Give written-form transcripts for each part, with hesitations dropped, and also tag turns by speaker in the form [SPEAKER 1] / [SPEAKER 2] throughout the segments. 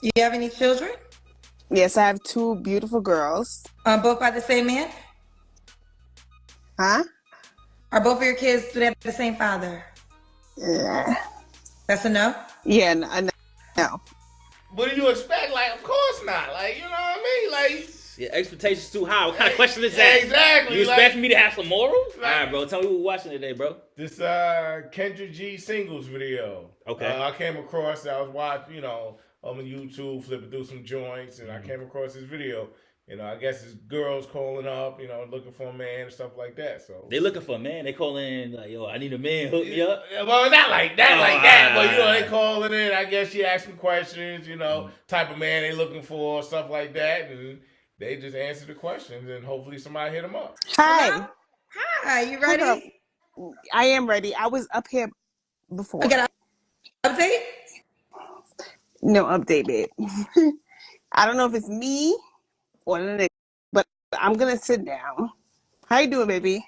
[SPEAKER 1] Do you have any children?
[SPEAKER 2] Yes, I have two beautiful girls.
[SPEAKER 1] Both by the same man?
[SPEAKER 2] Huh?
[SPEAKER 1] Are both of your kids, do they have the same father?
[SPEAKER 2] Yeah.
[SPEAKER 1] That's a no?
[SPEAKER 2] Yeah, no.
[SPEAKER 3] What do you expect? Like, of course not. Like, you know what I mean? Like,
[SPEAKER 4] Yeah, expectations too high. What kind of question is that?
[SPEAKER 3] exactly.
[SPEAKER 4] You expect
[SPEAKER 3] like,
[SPEAKER 4] me to have some morals?
[SPEAKER 3] like,
[SPEAKER 4] All right, bro. Tell me what we're watching today, bro.
[SPEAKER 3] This Kendra G singles video.
[SPEAKER 4] Okay.
[SPEAKER 3] I came across. I was watching, on YouTube, flipping through some joints, and I came across this video. I guess it's girls calling up, looking for a man and stuff like that. So
[SPEAKER 4] They looking for a man. They calling like, yo, I need a man. Hook me up.
[SPEAKER 3] Well, not like that, but
[SPEAKER 4] right.
[SPEAKER 3] they calling in. I guess she asking questions, type of man they looking for, stuff like that, and they just answer the questions, and hopefully somebody hit them up.
[SPEAKER 2] Hi.
[SPEAKER 1] Hello? Hi, you
[SPEAKER 2] Hold up.
[SPEAKER 1] ready?
[SPEAKER 2] I am ready. I was up here
[SPEAKER 1] I
[SPEAKER 2] before.
[SPEAKER 1] got an update?
[SPEAKER 2] No update, babe. I don't know if it's me or the next, but I'm gonna sit down. How you doing, baby?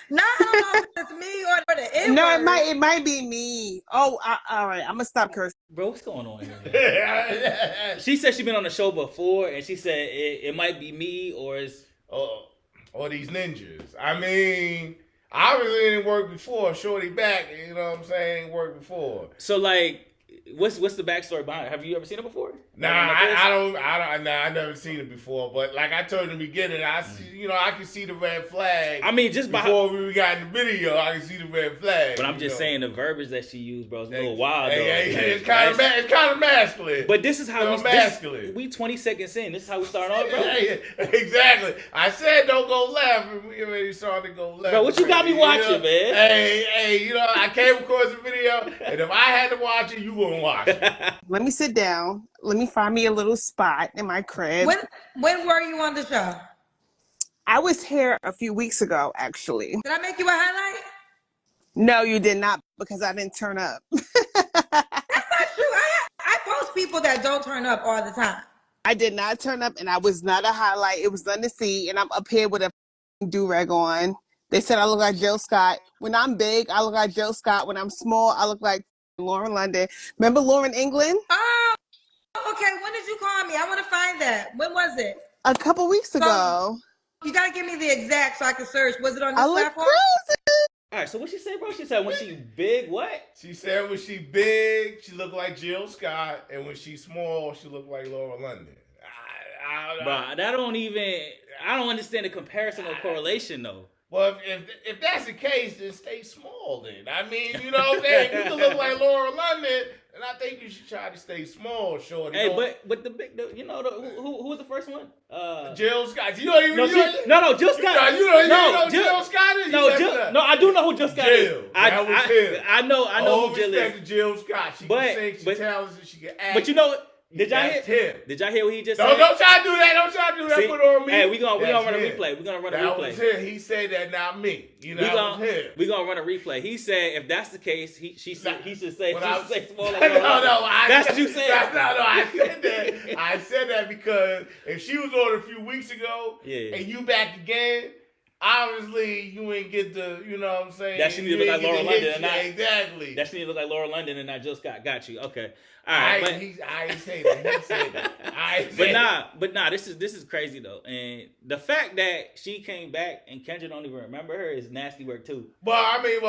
[SPEAKER 1] No, I don't know if it's me or the N
[SPEAKER 2] No,
[SPEAKER 1] word.
[SPEAKER 2] it might be me. Oh, all right. I'm gonna stop cursing.
[SPEAKER 4] Bro, what's going on here? She said she been on the show before, and she said it might be me or it's
[SPEAKER 3] or these ninjas. I mean, obviously it didn't work before. Shorty back, you know what I'm saying? It didn't work before.
[SPEAKER 4] so like. What's the backstory behind it? Have you ever seen it before?
[SPEAKER 3] Nah, I don't. Nah, I never seen it before. But like I told you in the beginning, I see, I can see the red flag.
[SPEAKER 4] I mean, just
[SPEAKER 3] before we got in the video, I can see the red flag.
[SPEAKER 4] But I'm just saying the verbiage that she used, bro, is a little wild.
[SPEAKER 3] It's kind of masculine.
[SPEAKER 4] But this is how
[SPEAKER 3] masculine.
[SPEAKER 4] We 20 seconds in. This is how we start off, bro.
[SPEAKER 3] Exactly. I said don't go left, and we already started to go left.
[SPEAKER 4] Bro, what you got me watching, man?
[SPEAKER 3] Hey, I came across the video, and if I had to watch it, you gonna watch it.
[SPEAKER 2] Let me sit down. Let me find me a little spot in my crib.
[SPEAKER 1] When were you on the show?
[SPEAKER 2] I was here a few weeks ago, actually.
[SPEAKER 1] Did I make you a highlight?
[SPEAKER 2] No, you did not, because I didn't turn up.
[SPEAKER 1] That's not true. I post people that don't turn up all the time.
[SPEAKER 2] I did not turn up, and I was not a highlight. It was nothing to see, and I'm up here with a do-rag on. They said I look like Jill Scott. When I'm big, I look like Jill Scott. When I'm small, I look like Lauren London. Remember Lauren England?
[SPEAKER 1] Oh, okay. When did you call me? I want to find that. When was it?
[SPEAKER 2] A couple weeks ago.
[SPEAKER 1] You got to give me the exact so I can search. Was it on this
[SPEAKER 2] I look
[SPEAKER 1] platform?
[SPEAKER 2] crazy.
[SPEAKER 4] All right, so what she say, bro? She said when she big, what?
[SPEAKER 3] She said when she big, she look like Jill Scott, and when she small, she look like Laura London.
[SPEAKER 4] Bro, I don't understand the comparison or correlation, though.
[SPEAKER 3] Well, if that's the case, then stay small then. I mean, you know what I'm saying? You can look like Laura London, and I think you should try to stay small, shorty.
[SPEAKER 4] Hey, but the big, who was the first one?
[SPEAKER 3] Jill Scott. You don't even
[SPEAKER 4] no, Jill Scott.
[SPEAKER 3] You know Jill Scott is?
[SPEAKER 4] No, I do know who Jill Scott is. I know who Jill is.
[SPEAKER 3] Jill Scott. She can sing, she talented, she can act.
[SPEAKER 4] But you know what? Did y'all hear what he just said?
[SPEAKER 3] Don't try to do that. Don't try to do that. Put it on me.
[SPEAKER 4] Hey, we gonna run a replay.
[SPEAKER 3] That was him. He said that, not me. We
[SPEAKER 4] gonna run a replay. He said if that's the case, he should say smaller.
[SPEAKER 3] No.
[SPEAKER 4] That's what you said.
[SPEAKER 3] No. I said that. I said that because if she was on a few weeks ago, and you back again. Obviously, you ain't get the, you know what I'm saying?
[SPEAKER 4] That she need to look like Laura London and not.
[SPEAKER 3] Exactly.
[SPEAKER 4] That she need to look like Laura London and not Jill Scott. Got you. Okay. All
[SPEAKER 3] right.
[SPEAKER 4] But,
[SPEAKER 3] I ain't say that. He said that.
[SPEAKER 4] But nah, this is crazy though. And the fact that she came back and Kendra don't even remember her is nasty work too.
[SPEAKER 3] Well, I mean,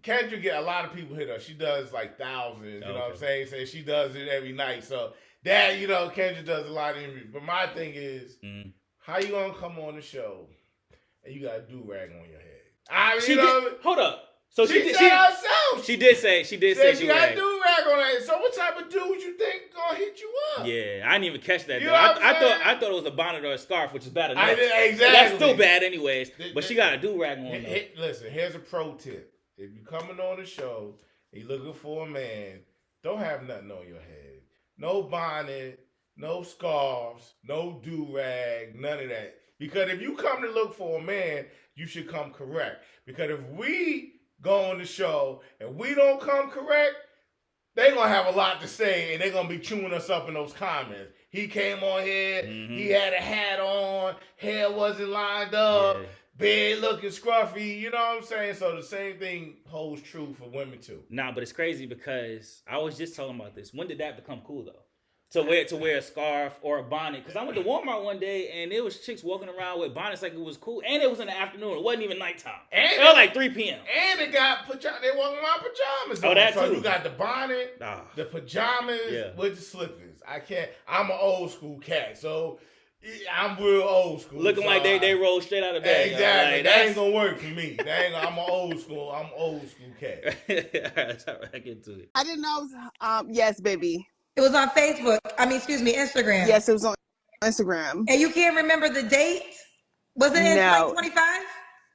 [SPEAKER 3] Kendra get a lot of people hit her. She does like thousands, you know what I'm saying? So she does it every night. So that, Kendra does a lot of interviews. But my thing is, how you gonna come on the show and you got a do-rag on your head? I mean,
[SPEAKER 4] hold up. So
[SPEAKER 3] she said herself.
[SPEAKER 4] She did say
[SPEAKER 3] she got a do-rag on her head. So what type of dude you think gonna hit you up?
[SPEAKER 4] Yeah, I didn't even catch that. I thought it was a bonnet or a scarf, which is bad enough.
[SPEAKER 3] Exactly.
[SPEAKER 4] That's still bad anyways. But she got a do-rag on.
[SPEAKER 3] Listen, here's a pro tip. If you're coming on the show and you're looking for a man, don't have nothing on your head. No bonnet, no scarves, no do-rag, none of that. Because if you come to look for a man, you should come correct. Because if we go on the show and we don't come correct, they're going to have a lot to say and they're going to be chewing us up in those comments. He came on here, he had a hat on, hair wasn't lined up, bad looking, scruffy. You know what I'm saying? So the same thing holds true for women too.
[SPEAKER 4] Nah, but it's crazy because I was just talking about this. When did that become cool though? To wear a scarf or a bonnet. Because I went to Walmart one day and there was chicks walking around with bonnets like it was cool. And it was in the afternoon. It wasn't even nighttime.
[SPEAKER 3] And
[SPEAKER 4] it was like 3 p.m.
[SPEAKER 3] And they got they walking around pajamas on.
[SPEAKER 4] Oh, that
[SPEAKER 3] so
[SPEAKER 4] too.
[SPEAKER 3] You got the bonnet, the pajamas with the slippers. I can't. I'm an old school cat, so I'm real old school.
[SPEAKER 4] Looking
[SPEAKER 3] so
[SPEAKER 4] like they rolled straight out of bed.
[SPEAKER 3] Exactly.
[SPEAKER 4] Like,
[SPEAKER 3] that ain't gonna work for me. I'm an old school. I'm old school cat.
[SPEAKER 4] That's all right. I get to it.
[SPEAKER 2] I didn't know. Yes, baby.
[SPEAKER 1] It was on Facebook. Instagram.
[SPEAKER 2] Yes, it was on Instagram.
[SPEAKER 1] And you can't remember the date? Was it in 2025?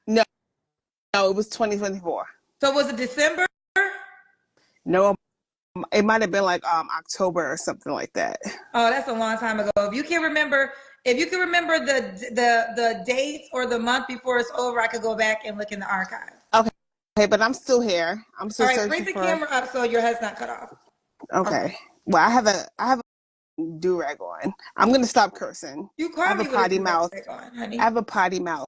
[SPEAKER 2] No, it was 2024.
[SPEAKER 1] So was it December?
[SPEAKER 2] No, it might have been like October or something like that.
[SPEAKER 1] Oh, that's a long time ago. If you can remember the date or the month before it's over, I could go back and look in the archive.
[SPEAKER 2] Okay, but I'm still here. I'm still
[SPEAKER 1] all right,
[SPEAKER 2] searching
[SPEAKER 1] bring the camera up so your head's not cut off.
[SPEAKER 2] Okay. Well, I have a do-rag on. I'm gonna stop cursing.
[SPEAKER 1] You call
[SPEAKER 2] I have
[SPEAKER 1] me
[SPEAKER 2] a potty mouth.
[SPEAKER 1] on, honey.
[SPEAKER 2] I have a potty mouth.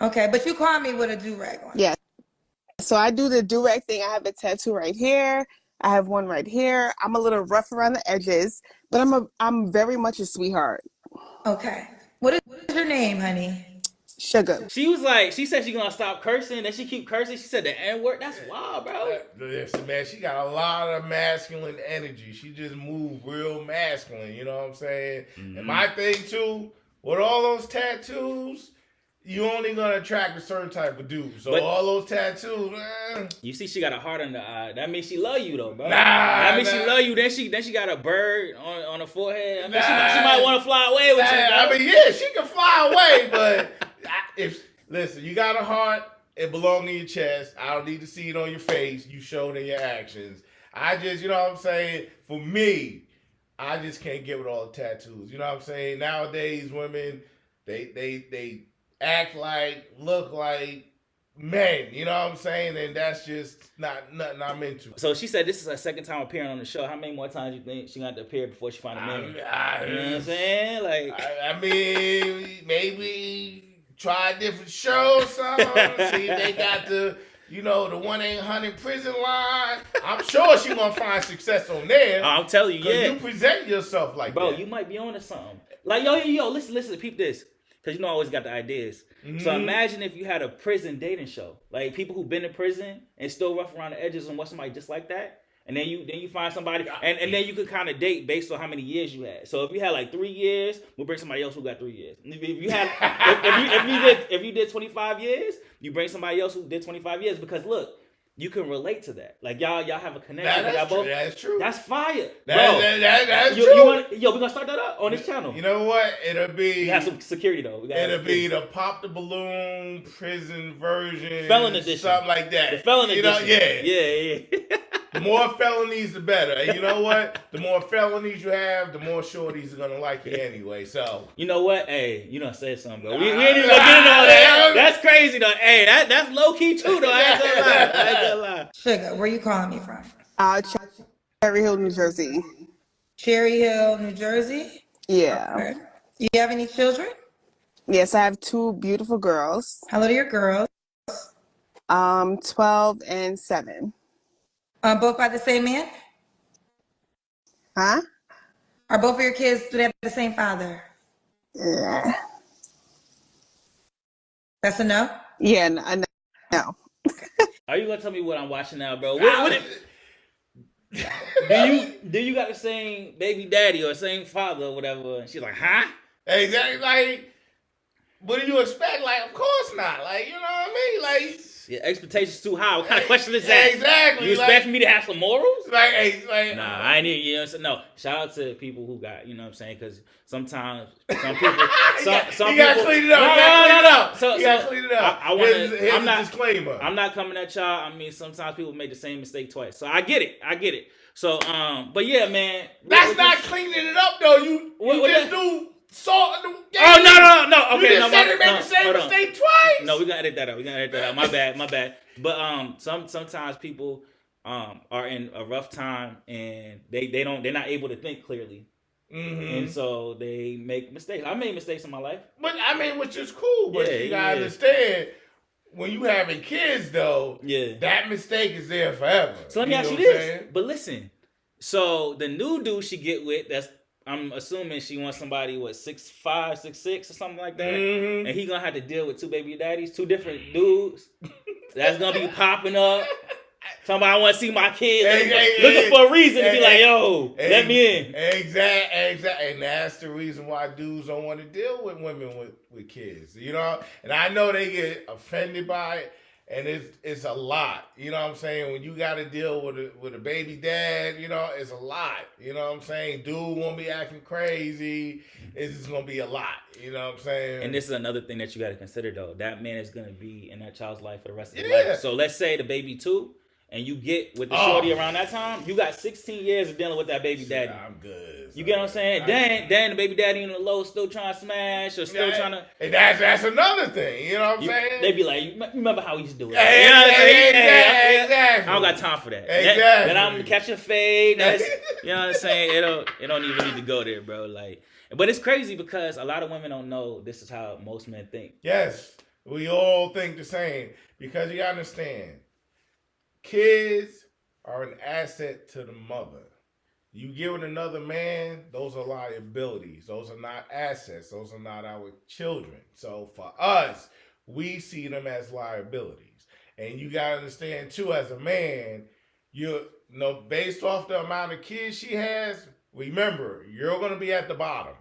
[SPEAKER 1] Okay, but you call me with a do-rag on.
[SPEAKER 2] Yeah. So I do the do-rag thing. I have a tattoo right here. I have one right here. I'm a little rough around the edges, but I'm very much a sweetheart.
[SPEAKER 1] Okay. What is your name, honey?
[SPEAKER 2] Sugar.
[SPEAKER 4] She said she gonna stop cursing, then she keep cursing. She said the N-word. That's wild, bro.
[SPEAKER 3] Listen, man, she got a lot of masculine energy. She just moved real masculine, you know what I'm saying? Mm-hmm. And my thing too, with all those tattoos, you only gonna attract a certain type of dude. So all those tattoos,
[SPEAKER 4] you see, she got a heart on the eye. That means she love you, though, bro. That means she love you. Then she got a bird on her forehead. I mean, she might want to fly away with you. Bro.
[SPEAKER 3] I mean, yeah, she can fly away, but listen, you got a heart. It belongs in your chest. I don't need to see it on your face. You show it in your actions. I just, you know what I'm saying? For me, I just can't get with all the tattoos. You know what I'm saying? Nowadays, women, they act like, look like men, you know what I'm saying? And that's just not nothing I'm into.
[SPEAKER 4] So she said this is her second time appearing on the show. How many more times do you think she got to appear before she find a man? You know what I'm saying? Like,
[SPEAKER 3] I mean, maybe try a different show or something. See if they got the 1-800 prison line. I'm sure she gonna find success on there.
[SPEAKER 4] I'm telling you, yeah.
[SPEAKER 3] You present yourself like
[SPEAKER 4] bro,
[SPEAKER 3] that.
[SPEAKER 4] You might be on to something. Like, yo, listen, peep this. Because I always got the ideas. Mm-hmm. So imagine if you had a prison dating show. Like people who've been in prison and still rough around the edges and want somebody just like that. And then you find somebody and then you could kind of date based on how many years you had. So if you had like 3 years, we'll bring somebody else who got 3 years. If you had if you did 25 years, you bring somebody else who did 25 years because look, you can relate to that. Like y'all have a connection.
[SPEAKER 3] That's true.
[SPEAKER 4] That's fire.
[SPEAKER 3] That's true.
[SPEAKER 4] We're gonna start that up on this channel.
[SPEAKER 3] You know what? It'll be.
[SPEAKER 4] We have some security though.
[SPEAKER 3] It'll be the pop the balloon prison version,
[SPEAKER 4] felon edition,
[SPEAKER 3] something like that.
[SPEAKER 4] The felon edition. Yeah.
[SPEAKER 3] The more felonies, the better. And you know what? The more felonies you have, the more shorties are gonna like you anyway. So
[SPEAKER 4] you know what? Hey, you done said something, bro. We ain't even gonna get into all that. That's crazy though. Hey, that's low key too though. I ain't gonna lie.
[SPEAKER 1] Sugar, where you calling me from?
[SPEAKER 2] Cherry Hill, New Jersey.
[SPEAKER 1] Cherry Hill, New Jersey?
[SPEAKER 2] Yeah.
[SPEAKER 1] Okay. Do you have any children?
[SPEAKER 2] Yes, I have 2 beautiful girls.
[SPEAKER 1] How old are your girls?
[SPEAKER 2] 12 and 7.
[SPEAKER 1] Both by the same man?
[SPEAKER 2] Huh?
[SPEAKER 1] Are both of your kids, do they have the same father?
[SPEAKER 2] Yeah.
[SPEAKER 1] That's a no?
[SPEAKER 2] Yeah, no.
[SPEAKER 4] Are you gonna tell me what I'm watching now, bro? Do you got the same baby daddy or same father or whatever? And she's like, huh?
[SPEAKER 3] Exactly. Like, what do you expect? Like, of course not. Like, you know what I mean? Like,
[SPEAKER 4] yeah, expectations too high. What kind of question is that?
[SPEAKER 3] Exactly.
[SPEAKER 4] You expect me to have some morals?
[SPEAKER 3] Nah,
[SPEAKER 4] I need. You know what I'm saying? No. Shout out to people who got. You know what I'm saying? Because sometimes some people.
[SPEAKER 3] You gotta clean it up.
[SPEAKER 4] No.
[SPEAKER 3] You gotta clean it up.
[SPEAKER 4] I'm not.
[SPEAKER 3] Disclaimer.
[SPEAKER 4] I'm not coming at y'all. I mean, sometimes people make the same mistake twice. So I get it. So but yeah, man.
[SPEAKER 3] That's not cleaning it up though. You just do salt in the game.
[SPEAKER 4] Oh no. Okay,
[SPEAKER 3] you just said it made the same mistake twice.
[SPEAKER 4] No, we're gonna edit that out. My bad. But sometimes people are in a rough time and they're not able to think clearly.
[SPEAKER 3] Mm-hmm.
[SPEAKER 4] And so they make mistakes. I made mistakes in my life.
[SPEAKER 3] But I mean, which is cool. But
[SPEAKER 4] Yeah,
[SPEAKER 3] you gotta understand, when you having kids, though, that mistake is there forever.
[SPEAKER 4] So let me ask you this. But listen, so the new dude she get with, that's, I'm assuming she wants somebody, what, 6'5", 6'6", or something like that, and he gonna have to deal with two baby daddies, two different dudes. That's gonna be popping up. Talking about, I want to see my kid, looking for a reason to be like, yo, let me in.
[SPEAKER 3] Exactly. And that's the reason why dudes don't want to deal with women with kids. You know? And I know they get offended by it, and it's a lot. You know what I'm saying? When you got to deal with a baby dad, you know, it's a lot. You know what I'm saying? Dude won't be acting crazy. It's just going to be a lot. You know what I'm saying?
[SPEAKER 4] And this is another thing that you got to consider, though. That man is going to be in that child's life for the rest of their life. So let's say the baby 2, and you get with the shorty around that time, you got 16 years of dealing with that baby daddy.
[SPEAKER 3] I'm good.
[SPEAKER 4] You get what I'm saying? Then the baby daddy in the low still trying to smash or still trying to...
[SPEAKER 3] And that's another thing. You know what I'm saying?
[SPEAKER 4] They be like, remember how we used to do it.
[SPEAKER 3] Exactly.
[SPEAKER 4] I don't got time for that.
[SPEAKER 3] Exactly.
[SPEAKER 4] Then I'm catching fade. That's, you know what I'm saying? It don't even need to go there, bro. Like, but it's crazy because a lot of women don't know this is how most men think.
[SPEAKER 3] Yes. We all think the same. Because you gotta understand, kids are an asset to the mother. You give it another man, those are liabilities. Those are not assets. Those are not our children. So for us, we see them as liabilities. And you got to understand, too, as a man, based off the amount of kids she has, remember, you're going to be at the bottom.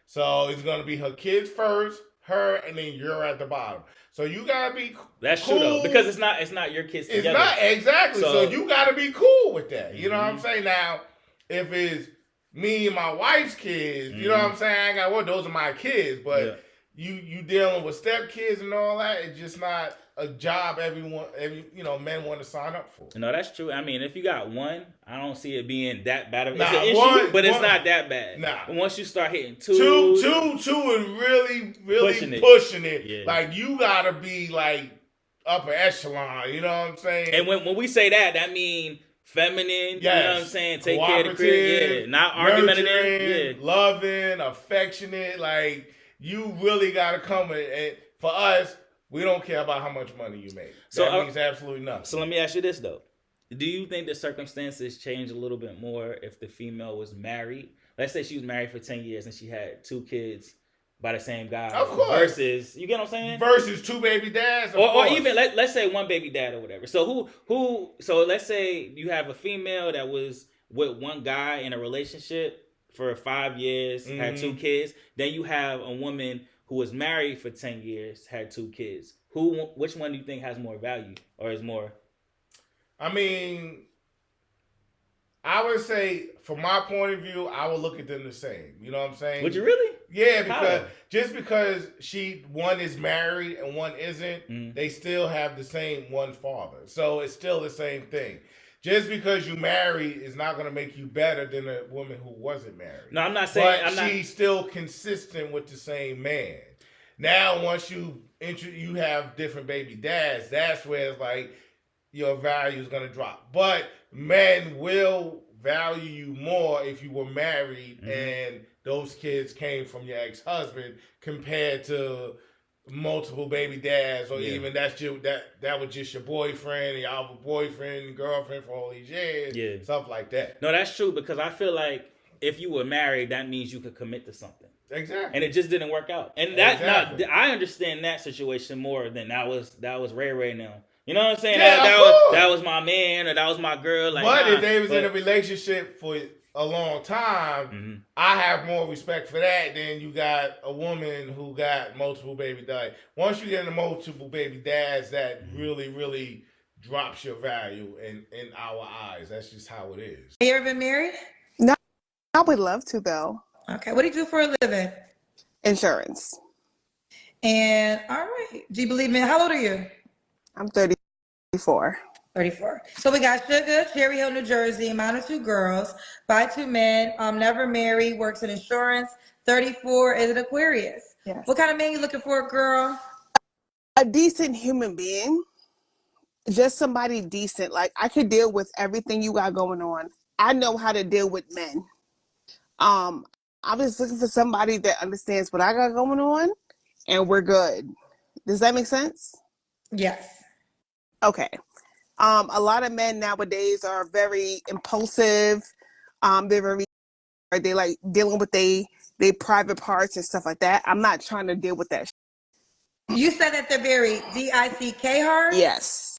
[SPEAKER 3] So it's going to be her kids first, her, and then you're at the bottom. So you gotta be
[SPEAKER 4] That's cool. True though, because it's not your kids together.
[SPEAKER 3] It's not exactly. So you gotta be cool with that. You know what I'm saying? Now, if it's me and my wife's kids, you know what I'm saying? Those are my kids. But you dealing with stepkids and all that, it's just not a job men want to sign up for.
[SPEAKER 4] No, that's true. I mean, if you got one, I don't see it being that bad of it's an issue, but it's not that bad.
[SPEAKER 3] Nah.
[SPEAKER 4] But once you start hitting two
[SPEAKER 3] is really pushing it. Yeah. Like you gotta be like upper echelon, you know what I'm saying?
[SPEAKER 4] And when we say that means feminine, you know what I'm saying? Take care of the crib, not argumentative,
[SPEAKER 3] loving, affectionate. Like you really gotta come with it. And for us, we don't care about how much money you make. That means absolutely nothing.
[SPEAKER 4] So let me ask you this, though. Do you think the circumstances change a little bit more if the female was married? Let's say she was married for 10 years and she had 2 kids by the same guy.
[SPEAKER 3] Of course.
[SPEAKER 4] Versus, you get what I'm saying?
[SPEAKER 3] Versus 2 baby dads.
[SPEAKER 4] Or even, let's say 1 baby dad or whatever. So so let's say you have a female that was with one guy in a relationship for 5 years, had 2 kids. Then you have a woman who was married for 10 years, had 2 kids. Which one do you think has more value or is more?
[SPEAKER 3] I mean, I would say, from my point of view, I would look at them the same. You know what I'm saying?
[SPEAKER 4] Would you really?
[SPEAKER 3] Yeah, because one is married and one isn't, they still have the same one father. So it's still the same thing. Just because you married is not going to make you better than a woman who wasn't married.
[SPEAKER 4] No, I'm not saying...
[SPEAKER 3] But she's still consistent with the same man. Now, once you have different baby dads, that's where it's like your value is going to drop. But men will value you more if you were married and those kids came from your ex-husband compared to multiple baby dads, or even that was just your boyfriend, y'all were boyfriend and girlfriend for all these years, stuff like that.
[SPEAKER 4] No, that's true, because I feel like if you were married, that means you could commit to something.
[SPEAKER 3] Exactly.
[SPEAKER 4] And it just didn't work out. And that's not, I understand that situation more than that was Ray now. You know what I'm saying?
[SPEAKER 3] Yeah,
[SPEAKER 4] that was my man or that was my girl. Like,
[SPEAKER 3] but if they was in a relationship for a long time, I have more respect for that than you got a woman who got multiple baby dads. Once you get into multiple baby dads, that really, really drops your value in our eyes. That's just how it is.
[SPEAKER 1] Have you ever been married?
[SPEAKER 2] No, I would love to, though.
[SPEAKER 1] Okay. What do you do for a living?
[SPEAKER 2] Insurance.
[SPEAKER 1] And all right. Do you believe in, how old are you?
[SPEAKER 2] I'm 34.
[SPEAKER 1] 34. So we got Sugar, Cherry Hill, New Jersey, mom of 2 girls, by 2 men, never married, works in insurance, 34, is an Aquarius.
[SPEAKER 2] Yes.
[SPEAKER 1] What kind of man you looking for, girl?
[SPEAKER 2] A decent human being. Just somebody decent. Like, I could deal with everything you got going on. I know how to deal with men. I'm just looking for somebody that understands what I got going on, and we're good. Does that make sense?
[SPEAKER 1] Yes.
[SPEAKER 2] Okay. A lot of men nowadays are very impulsive. They like dealing with they private parts and stuff like that. I'm not trying to deal with that.
[SPEAKER 1] You said that they're very dick hard?
[SPEAKER 2] Yes.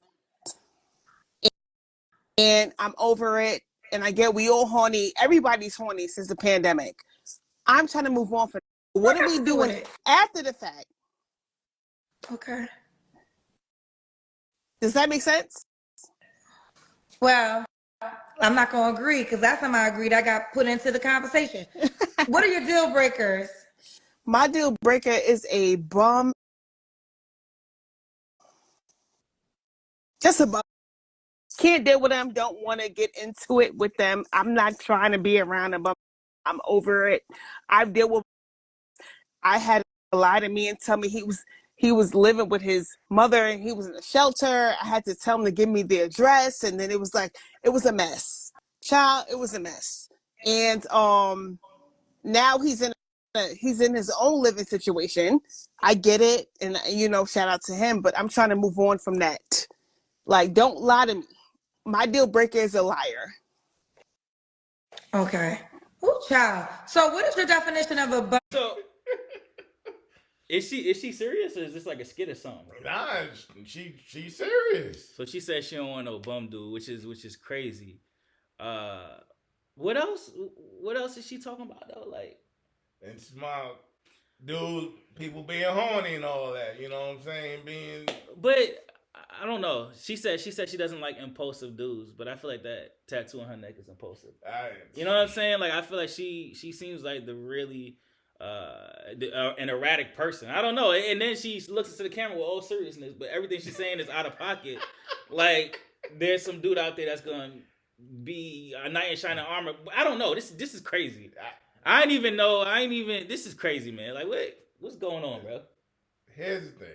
[SPEAKER 2] And I'm over it. And I get we all horny. Everybody's horny since the pandemic. I'm trying to move on from that. What are we doing after the fact?
[SPEAKER 1] Okay.
[SPEAKER 2] Does that make sense?
[SPEAKER 1] Well, I'm not going to agree because last time I agreed, I got put into the conversation. What are your deal breakers?
[SPEAKER 2] My deal breaker is a bum. Just a bum. Can't deal with them. Don't want to get into it with them. I'm not trying to be around them. I'm over it. I've dealt with. I had a lie to me and tell me he was living with his mother and he was in a shelter. I had to tell him to give me the address, and then it was a mess. Child, it was a mess. And now he's in his own living situation. I get it, and shout out to him. But I'm trying to move on from that. Like, don't lie to me. My deal breaker is a liar.
[SPEAKER 1] Okay. Ooh, child. So what is your definition of a bum?
[SPEAKER 4] So is she serious or is this like a skit or something?
[SPEAKER 3] Nah, she's serious.
[SPEAKER 4] So she said she don't want no bum dude, which is crazy. What else? What else is she talking about though? Like,
[SPEAKER 3] and smile, dude, people being horny and all that. You know what I'm saying?
[SPEAKER 4] But I don't know. She said she doesn't like impulsive dudes, but I feel like that tattoo on her neck is impulsive. You know what I'm saying? Like I feel like she seems like the really an erratic person. I don't know. And then she looks into the camera with all seriousness, but everything she's saying is out of pocket. Like there's some dude out there that's gonna be a knight in shining armor. I don't know. This is crazy. I ain't even know. This is crazy, man. Like what's going on, bro?
[SPEAKER 3] Here's the thing.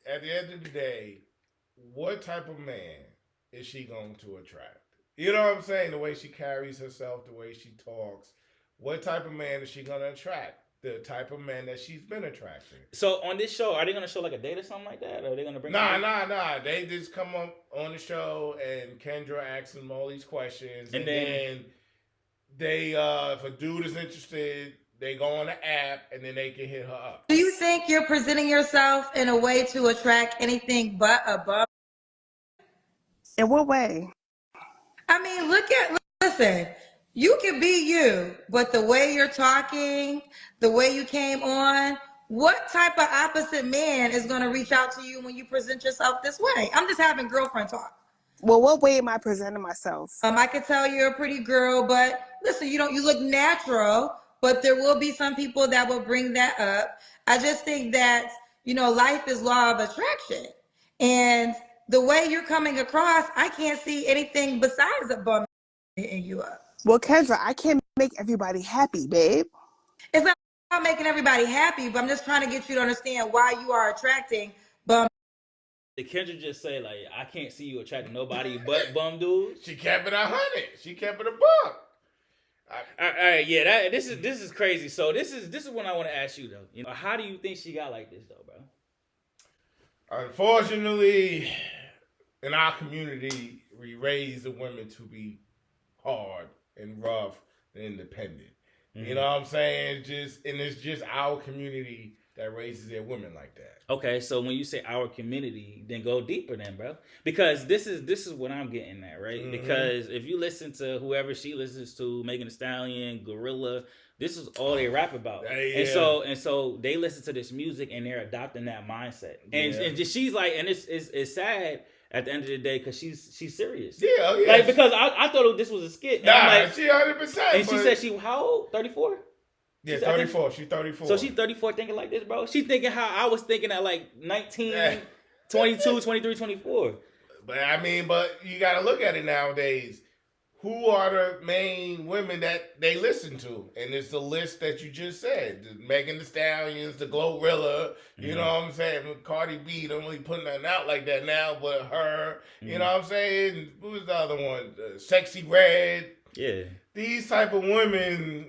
[SPEAKER 3] At the end of the day, what type of man is she going to attract? You know what I'm saying? The way she carries herself, the way she talks. What type of man is she going to attract? The type of man that she's been attracting.
[SPEAKER 4] So on this show, are they going to show like a date or something like that? Or are they going to bring?
[SPEAKER 3] Nah. They just come up on the show and Kendra asks them all these questions, and then they, if a dude is interested, they go on the app and then they can hit her up.
[SPEAKER 1] Do you think you're presenting yourself in a way to attract anything but a bum?
[SPEAKER 2] In what way?
[SPEAKER 1] I mean, listen, you can be you, but the way you're talking, the way you came on, what type of opposite man is going to reach out to you when you present yourself this way? I'm just having girlfriend talk.
[SPEAKER 2] Well, what way am I presenting myself?
[SPEAKER 1] I could tell you're a pretty girl, but listen, you look natural, but there will be some people that will bring that up. I just think that, life is law of attraction. And the way you're coming across, I can't see anything besides a bum hitting you up.
[SPEAKER 2] Well, Kendra, I can't make everybody happy, babe.
[SPEAKER 1] It's not about making everybody happy, but I'm just trying to get you to understand why you are attracting bum.
[SPEAKER 4] Did Kendra just say like I can't see you attracting nobody but bum dudes?
[SPEAKER 3] She kept it 100. She kept it a buck.
[SPEAKER 4] All right, yeah. This is crazy. So this is what I want to ask you though. How do you think she got like this though, bro?
[SPEAKER 3] Unfortunately, in our community, we raise the women to be hard and rough and independent. Mm-hmm. You know what I'm saying? It's just our community that raises their women like that.
[SPEAKER 4] Okay, so when you say our community, then go deeper then, bro. Because this is what I'm getting at, right? Mm-hmm. Because if you listen to whoever she listens to, Megan Thee Stallion, Gorilla, this is all they rap about. Yeah. And so they listen to this music and they're adopting that mindset. And she's like, and it's sad at the end of the day because she's serious.
[SPEAKER 3] Yeah, yeah.
[SPEAKER 4] Like because I thought this was a skit.
[SPEAKER 3] Nah,
[SPEAKER 4] like,
[SPEAKER 3] she 100%.
[SPEAKER 4] And she said she how old? 34?
[SPEAKER 3] Yeah, 34. She's 34.
[SPEAKER 4] So she's 34 thinking like this, bro. She's thinking how I was thinking at like 19, 22, 23, 24.
[SPEAKER 3] But you got to look at it nowadays. Who are the main women that they listen to? And it's the list that you just said. The Megan Thee Stallions, the Glorilla, you know what I'm saying? Cardi B don't really put nothing out like that now, but her, you know what I'm saying? Who's the other one? Sexy Red.
[SPEAKER 4] Yeah.
[SPEAKER 3] These type of women,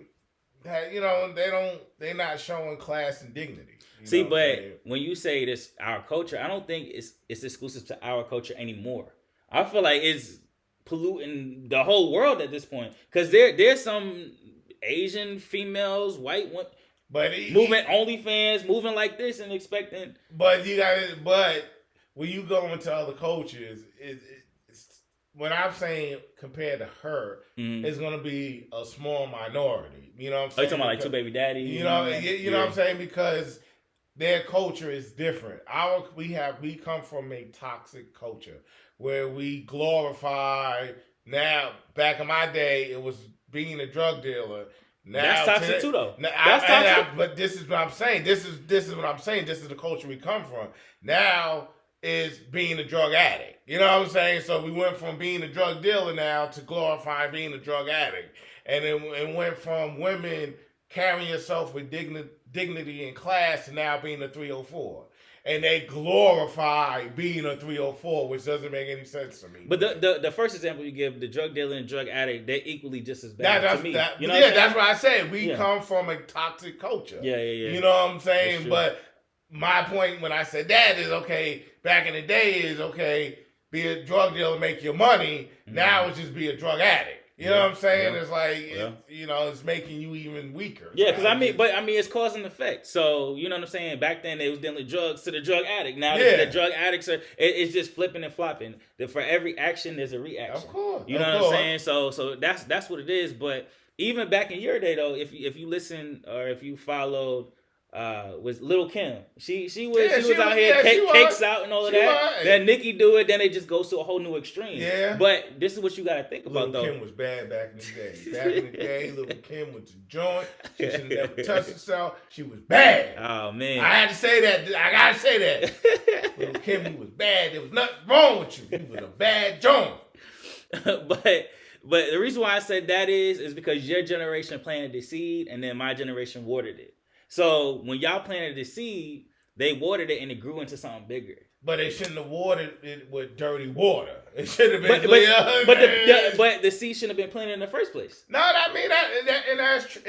[SPEAKER 3] they're not showing class and dignity.
[SPEAKER 4] See, but when you say this, our culture, I don't think it's exclusive to our culture anymore. I feel like it's polluting the whole world at this point because there's some Asian females, white women,
[SPEAKER 3] but
[SPEAKER 4] moving OnlyFans, moving like this and expecting.
[SPEAKER 3] But when you go into other cultures, when I'm saying compared to her, it's gonna be a small minority. You know what I'm saying?
[SPEAKER 4] Oh, you talking about like two baby daddy?
[SPEAKER 3] You know what I'm saying? Because their culture is different. We come from a toxic culture where we glorify. Now, back in my day, it was being a drug dealer. Now,
[SPEAKER 4] that's toxic too, though. That's toxic.
[SPEAKER 3] But this is what I'm saying. This is what I'm saying. This is the culture we come from. Now is being a drug addict. You know what I'm saying? So we went from being a drug dealer now to glorifying being a drug addict, and it went from women carrying yourself with dignity and class to now being a 304. And they glorify being a 304, which doesn't make any sense to me.
[SPEAKER 4] But the first example you give, the drug dealer and drug addict, they're equally just as bad to me.
[SPEAKER 3] That's what I said. We come from a toxic culture.
[SPEAKER 4] Yeah.
[SPEAKER 3] You know what I'm saying? But my point when I said that is, okay, back in the day is, okay, be a drug dealer, make your money. Mm-hmm. Now it's just be a drug addict. You know what I'm saying? It's like, it's making you even weaker.
[SPEAKER 4] Yeah, because it's cause and effect. So, you know what I'm saying? Back then, they was dealing drugs to the drug addict. Now, the drug addicts it's just flipping and flopping. For every action, there's a reaction.
[SPEAKER 3] Of course.
[SPEAKER 4] You know what I'm saying? So that's what it is. But even back in your day, though, if you listen or if you followed, was Lil' Kim. She was out here cakes out and all of that. Then Nicki do it. Then it just goes to a whole new extreme.
[SPEAKER 3] Yeah.
[SPEAKER 4] But this is what you got to think about, though.
[SPEAKER 3] Lil' Kim was bad back in the day. Back in the day, Lil' Kim was a joint. She should have never touched herself. She was bad.
[SPEAKER 4] Oh man,
[SPEAKER 3] I had to say that. I gotta say that. Lil' Kim, you was bad. There was nothing wrong with you. You was a bad joint.
[SPEAKER 4] But the reason why I said that is because your generation planted the seed, and then my generation watered it. So when y'all planted the seed, they watered it and it grew into something bigger.
[SPEAKER 3] But they shouldn't have watered it with dirty water. It should have been.
[SPEAKER 4] But the seed shouldn't have been planted in the first place.
[SPEAKER 3] No, I mean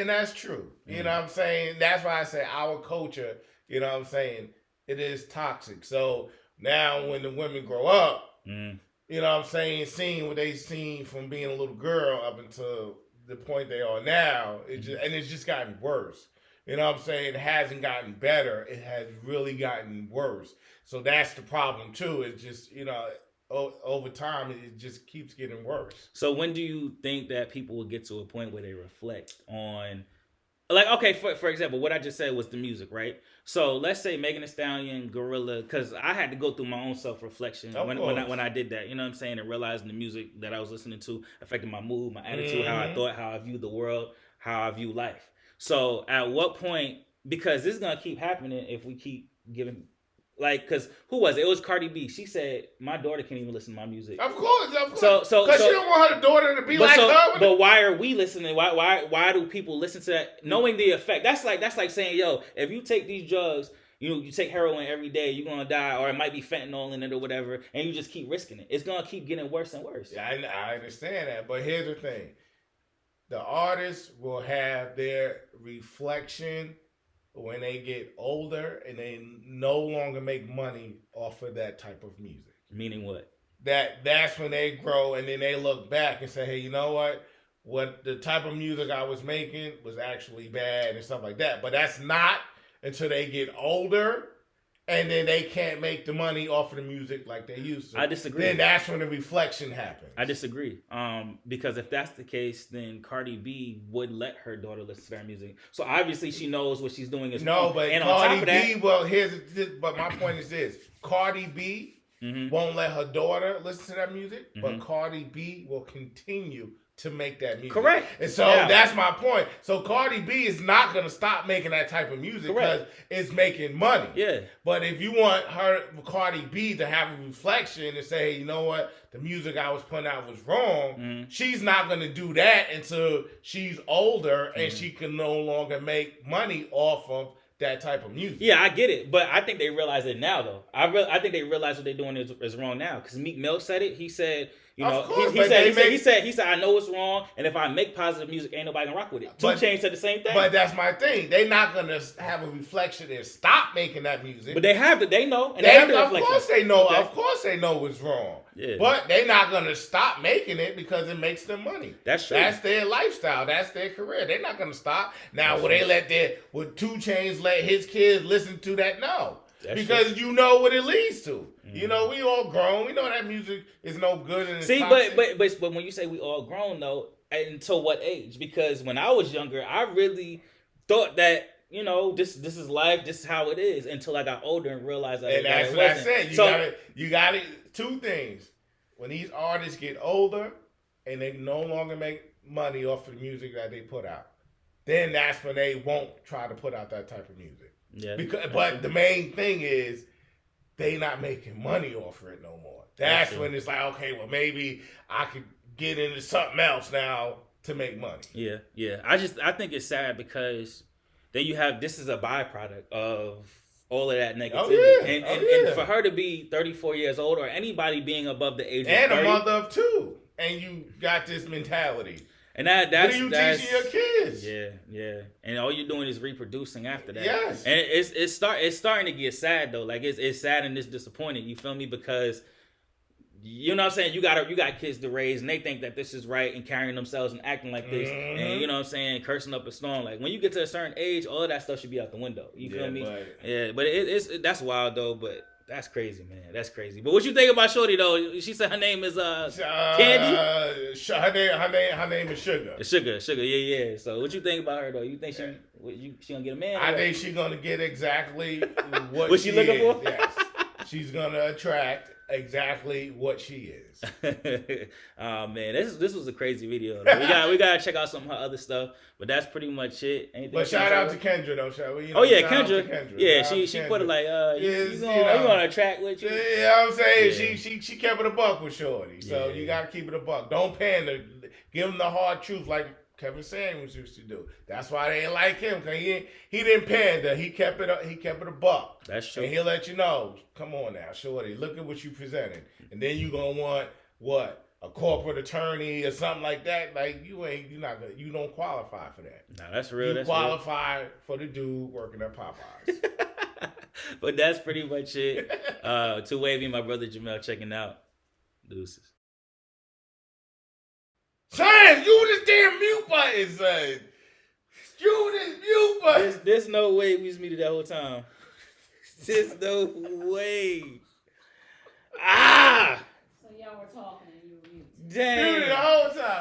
[SPEAKER 3] that's true. Mm. You know what I'm saying? That's why I say our culture. You know what I'm saying? It is toxic. So now when the women grow up, you know what I'm saying, seeing what they seen from being a little girl up until the point they are now, it's just gotten worse. You know what I'm saying? It hasn't gotten better. It has really gotten worse. So that's the problem, too. It's just, over time, it just keeps getting worse.
[SPEAKER 4] So when do you think that people will get to a point where they reflect on, like, okay, for example, what I just said was the music, right? So let's say Megan Thee Stallion, Gorilla, because I had to go through my own self-reflection when I did that, you know what I'm saying, and realizing the music that I was listening to affected my mood, my attitude, how I thought, how I viewed the world, how I view life. So at what point, because this is going to keep happening if we keep giving, like, because who was it? It was Cardi B. She said, my daughter can't even listen to my music.
[SPEAKER 3] Of course.
[SPEAKER 4] So
[SPEAKER 3] because she don't want her daughter to be like her.
[SPEAKER 4] But why are we listening? Why do people listen to that? Knowing the effect. That's like saying, yo, if you take these drugs, you take heroin every day, you're going to die, or it might be fentanyl in it or whatever, and you just keep risking it. It's going to keep getting worse and worse.
[SPEAKER 3] Yeah, I understand that. But here's the thing. The artists will have their reflection when they get older and they no longer make money off of that type of music.
[SPEAKER 4] Meaning what?
[SPEAKER 3] That's when they grow and then they look back and say, hey, you know what? What the type of music I was making was actually bad and stuff like that. But that's not until they get older and then they can't make the money off of the music like they used to.
[SPEAKER 4] I disagree.
[SPEAKER 3] Then that's when the reflection happens.
[SPEAKER 4] I disagree. Because if that's the case, then Cardi B would let her daughter listen to that music. So obviously she knows what she's doing is wrong.
[SPEAKER 3] No, but
[SPEAKER 4] and
[SPEAKER 3] Cardi
[SPEAKER 4] on top of that,
[SPEAKER 3] B, but my point is this. Cardi B won't let her daughter listen to that music, but Cardi B will continue to make that music.
[SPEAKER 4] Correct.
[SPEAKER 3] And so that's my point. So Cardi B is not going to stop making that type of music because it's making money.
[SPEAKER 4] Yeah.
[SPEAKER 3] But if you want Cardi B, to have a reflection and say, hey, you know what? The music I was putting out was wrong. She's not going to do that until she's older and she can no longer make money off of that type of music.
[SPEAKER 4] Yeah, I get it, but I think they realize it now, though. I think they realize what they're doing is wrong now. Because Meek Mill said it. He said, You
[SPEAKER 3] Of
[SPEAKER 4] know,
[SPEAKER 3] course,
[SPEAKER 4] he
[SPEAKER 3] but
[SPEAKER 4] said,
[SPEAKER 3] they
[SPEAKER 4] he said,
[SPEAKER 3] make-
[SPEAKER 4] he said, he said, I know it's wrong, and if I make positive music, ain't nobody gonna rock with it. 2
[SPEAKER 3] But-
[SPEAKER 4] Chainz said the same thing.
[SPEAKER 3] But that's my thing. They're not gonna have a reflection and stop making that music.
[SPEAKER 4] But they have to. They know. And
[SPEAKER 3] They,
[SPEAKER 4] have the
[SPEAKER 3] of
[SPEAKER 4] reflection.
[SPEAKER 3] course they know.
[SPEAKER 4] Okay.
[SPEAKER 3] Of course they know what's wrong.
[SPEAKER 4] Yeah.
[SPEAKER 3] But they're not gonna stop making it because it makes them money.
[SPEAKER 4] That's true.
[SPEAKER 3] That's their lifestyle. That's their career. They're not gonna stop. Now, will they would 2 Chainz let his kids listen to that? No.
[SPEAKER 4] That's
[SPEAKER 3] because you know what it leads to. Mm-hmm. You know, we all grown. We know that music is no good. And
[SPEAKER 4] see, but when you say we all grown though, until what age? Because when I was younger, I really thought that, you know, this is life, this is how it is, until I got older and realized that.
[SPEAKER 3] And that's what I said. You got it. 2 things. When these artists get older and they no longer make money off the music that they put out, then that's when they won't try to put out that type of music.
[SPEAKER 4] Yeah.
[SPEAKER 3] But the main thing is they not making money off it no more. That's when it's like, okay, well maybe I could get into something else now to make money.
[SPEAKER 4] Yeah, yeah. I think it's sad because then you have, this is a byproduct of all of that negativity.
[SPEAKER 3] Oh, yeah.
[SPEAKER 4] And for her to be 34 years old, or anybody being above the age of 30.
[SPEAKER 3] And a mother of 2. And you got this mentality.
[SPEAKER 4] And that's
[SPEAKER 3] what are you teaching your kids?
[SPEAKER 4] Yeah. And all you're doing is reproducing after that.
[SPEAKER 3] Yes.
[SPEAKER 4] And it's starting to get sad though. Like it's sad and it's disappointing. You feel me? Because you know what I'm saying, you got kids to raise and they think that this is right and carrying themselves and acting like this, and you know what I'm saying, cursing up a storm. Like when you get to a certain age, all of that stuff should be out the window. You feel me? But it's that's wild though. But that's crazy, man. That's crazy. But what you think about Shorty though? She said her name is Candy.
[SPEAKER 3] Her name is Sugar.
[SPEAKER 4] Sugar. Yeah. So what you think about her though? You think she gonna get a man?
[SPEAKER 3] I think she's gonna get exactly what
[SPEAKER 4] she looking for.
[SPEAKER 3] Yes, she's gonna attract exactly what she is.
[SPEAKER 4] Oh man, this was a crazy video. Though. We gotta check out some of her other stuff, but that's pretty much it. Anything
[SPEAKER 3] but shout out to Kendra though, shall we?
[SPEAKER 4] Kendra. Yeah, she put it like, you gonna attract with you.
[SPEAKER 3] Yeah, I'm saying she kept it a buck with Shorty, so you gotta keep it a buck. Don't pander. Give them the hard truth, like Kevin Samuels used to do. That's why they didn't like him, because he didn't pander. He kept it a buck.
[SPEAKER 4] That's true.
[SPEAKER 3] And he'll let you know, come on now, Shorty, look at what you presented. And then you gonna want what? A corporate attorney or something like that. Like you don't qualify for that.
[SPEAKER 4] No, that's real.
[SPEAKER 3] You qualify for the dude working at Popeyes.
[SPEAKER 4] But that's pretty much it. To Wavy, my brother Jamel checking out. Deuces.
[SPEAKER 3] Son, you this damn mute button, son. You this mute button.
[SPEAKER 4] There's no way we was muted that whole time. There's no way.
[SPEAKER 5] So y'all were talking and you were muted.
[SPEAKER 4] Dang.
[SPEAKER 3] Muted the whole time.